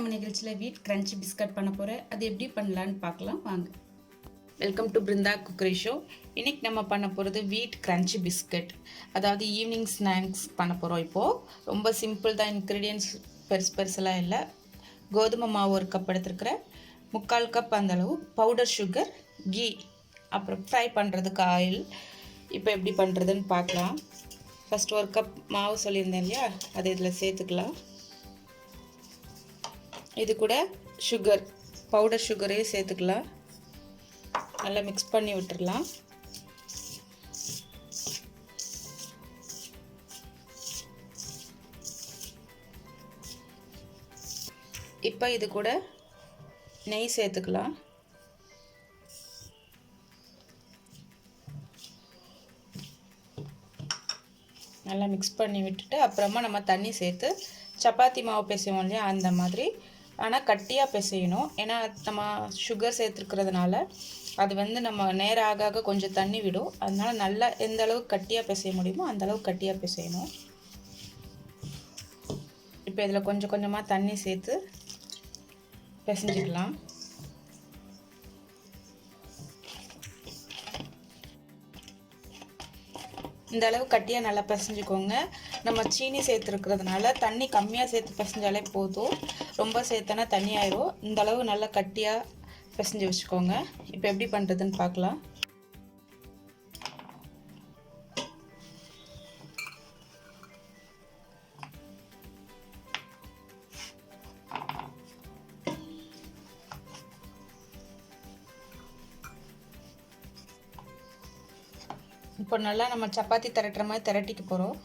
நம்ம நிகழ்ச்சியில் வீட் கிரன்ச்சி பிஸ்கட் பண்ண போகிறேன். அது எப்படி பண்ணலான்னு பார்க்கலாம் வாங்க. Welcome to Brinda cookery show. இன்றைக்கி நம்ம பண்ண போகிறது வீட் கிரன்ச்சி பிஸ்கட், அதாவது ஈவினிங் ஸ்நாக்ஸ் பண்ண போகிறோம். இப்போது ரொம்ப சிம்பிள் தான், இன்க்ரீடியன்ஸ் பெருசெல்லாம் இல்லை. கோதுமை மாவு ஒரு கப் எடுத்துருக்கிறேன், 3/4 கப் அந்த அளவு பவுடர் சுகர், கீ, அப்புறம் ஃப்ரை பண்ணுறதுக்கு ஆயில். இப்போ எப்படி பண்ணுறதுன்னு பார்க்கலாம். ஃபஸ்ட்டு ஒரு கப் மாவு சொல்லியிருந்தேன் இல்லையா, அதை இதில் சேர்த்துக்கலாம். இது கூட சுகர், பவுடர் சுகரையும் சேர்த்துக்கலாம். நல்லா மிக்ஸ் பண்ணி விட்டுடலாம். இப்போ இது கூட நெய் சேர்த்துக்கலாம். நல்லா மிக்ஸ் பண்ணி விட்டுட்டு அப்புறமா நம்ம தண்ணி சேர்த்து சப்பாத்தி மாவு பிசைவோம் இல்லையா, அந்த மாதிரி. ஆனால் கட்டியாக பிசையணும், ஏன்னா நம்ம சுகர் சேர்த்துருக்கிறதுனால அது நம்ம நேரம் ஆக ஆக கொஞ்சம் தண்ணி விடும். அதனால் நல்லா எந்த அளவுக்கு கட்டியாக பிசைய முடியுமோ அந்த அளவுக்கு கட்டியாக பிசையணும். இப்போ இதில் கொஞ்சம் கொஞ்சமாக தண்ணி சேர்த்து பிசைஞ்சிக்கலாம். இந்த அளவு கட்டியாக நல்லா பிசைஞ்சிக்கோங்க. நம்ம சீனி சேர்த்துருக்கிறதுனால தண்ணி கம்மியாக சேர்த்து பிசைஞ்சாலே போதும், ரொம்ப சேர்த்தனா தண்ணி ஆயிரும். இந்த அளவு நல்லா கட்டியாக பிசைஞ்சு வச்சுக்கோங்க. இப்போ எப்படி பண்ணுறதுன்னு பார்க்கலாம். இப்போ நல்லா நம்ம சப்பாத்தி திரட்டுற மாதிரி திரட்டிக்க போகிறோம்.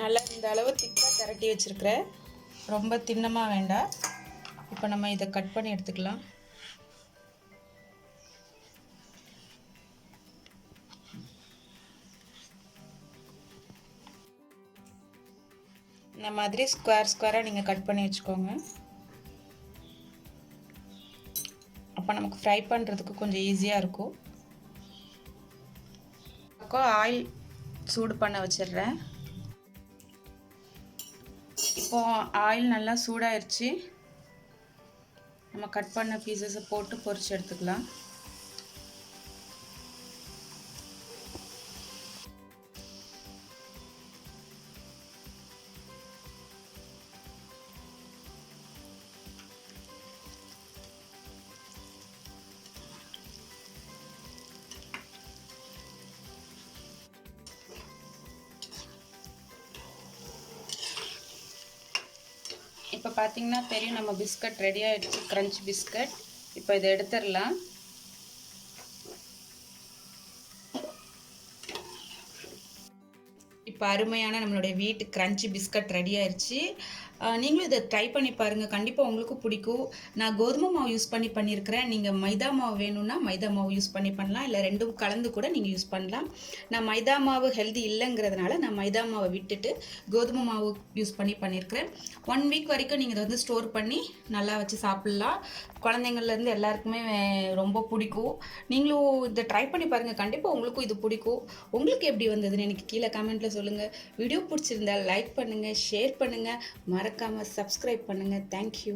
நல்லா இந்த அளவு திக்காக திரட்டி வச்சுருக்கிறேன், ரொம்ப தின்னமாக வேண்டாம். இப்போ நம்ம இதை கட் பண்ணி எடுத்துக்கலாம். இந்த மாதிரி ஸ்கொயராக நீங்கள் கட் பண்ணி வச்சுக்கோங்க. அப்போ நமக்கு ஃப்ரை பண்ணுறதுக்கு கொஞ்சம் ஈஸியாக இருக்கும். ஆயில் சூடு பண்ண வச்சிடுறேன். இப்போ ஆயில் நல்லா சூடாயிருச்சு. நம்ம கட் பண்ண பீசஸை போட்டு பொரிச்சு எடுத்துக்கலாம். இப்போ பார்த்தீங்கன்னா தெரியும், நம்ம பிஸ்கட் ரெடி ஆகிடுச்சு, க்ரன்ச் பிஸ்கட். இப்போ இதை எடுத்துடலாம். இப்போ அருமையான நம்மளுடைய வீட்டு க்ரன்ச்சி பிஸ்கட் ரெடி ஆயிடுச்சு. நீங்களும் இதை ட்ரை பண்ணி பாருங்கள், கண்டிப்பாக உங்களுக்கும் பிடிக்கும். நான் கோதுமை மாவு யூஸ் பண்ணியிருக்கிறேன். நீங்கள் மைதா மாவு வேணும்னா மைதா மாவு யூஸ் பண்ணலாம், இல்லை ரெண்டும் கலந்து கூட நீங்கள் யூஸ் பண்ணலாம். நான் மைதா மாவு ஹெல்தி இல்லைங்கிறதுனால நான் மைதா மாவை விட்டுட்டு கோதுமை மாவு யூஸ் பண்ணியிருக்கிறேன். 1 வீக் வரைக்கும் நீங்கள் இதை ஸ்டோர் பண்ணி நல்லா வச்சு சாப்பிட்லாம். குழந்தைங்கள்லேருந்து எல்லாருக்குமே ரொம்ப பிடிக்கும். நீங்களும் இதை ட்ரை பண்ணி பாருங்கள், கண்டிப்பாக உங்களுக்கும் இது பிடிக்கும். உங்களுக்கு எப்படி வந்ததுன்னு எனக்கு கீழே கமெண்ட்டில் சொல்லுங்கள். வீடியோ பிடிச்சிருந்தால் லைக் பண்ணுங்கள், ஷேர் பண்ணுங்கள், மறக்காமல் சப்ஸ்கிரைப் பண்ணுங்கள். தேங்க்யூ.